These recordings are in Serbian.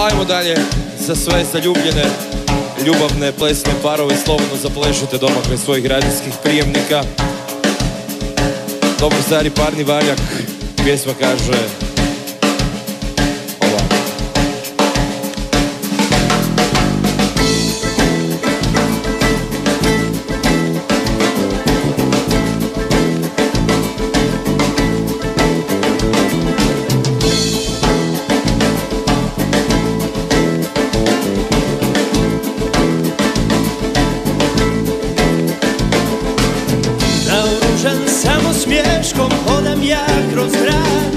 Ajmo dalje za sve zaljubljene, ljubavne, plesne parove. Slobodno zaplešite doma kraj svojih radijskih prijemnika. Dobro stari parni valjak. Pjesma kaže ovako. Samo smješkom hodam ja kroz grad.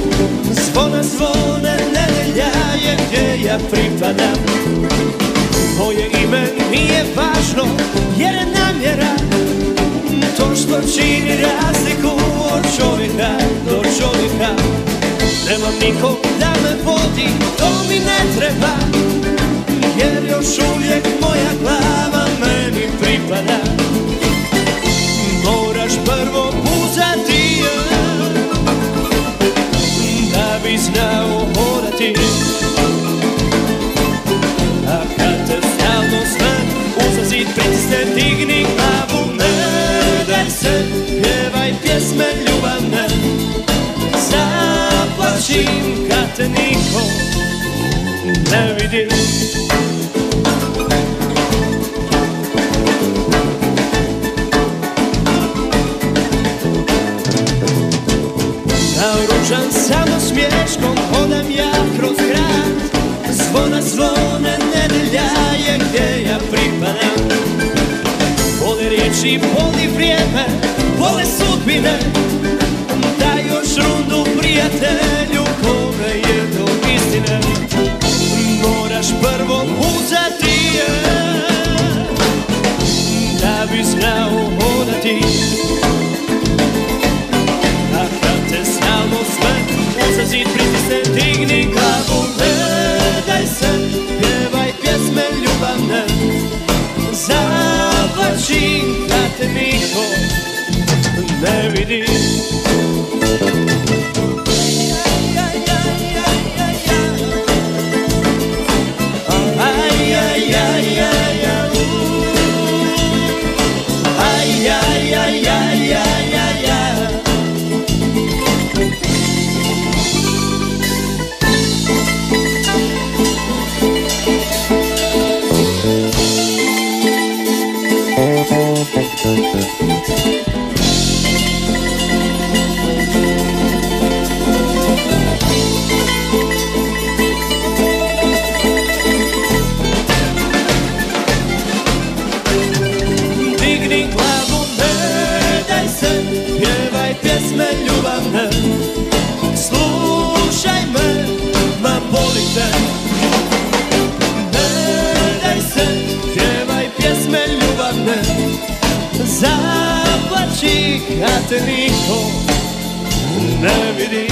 Zvona zvone, nedelja je gdje ja pripadam. Moje ime nije važno jer je namjera to što čini razliku od čovjeka do čovjeka. Nemam nikog da me vodi, to mi ne treba, jer još uvijek moja glava meni pripada. Moraš prvo puzati je, da bi znao hodati. A kad te stalno sve uza zid pritisne, digni glavu, ne daj se, pjevaj pjesme ljubavne. Zaplačim kad te niko ne vidi. Naoružan samo smješkom hodam ja kroz grad. Zvona zvone, nedelja je gdje ja pripadam. Vole riječi, voli vrijeme, vole sudbine. Daj još rundu prijatelju kome je do istine. Moraš prvo uzeti je, da bi znao hodati. Stalno sve uza zid pritisne, digni glavu, ne daj se, pjevaj pjesme ljubavne. Zaplači kad te niko ne vidi. Digni glavu, ne daj se, pjevaj pjesme ljubavne. Slušaj me, ma boli te. Ne daj se, pjevaj pjesme ljubavne. Zaplači kad te niko ne vidi.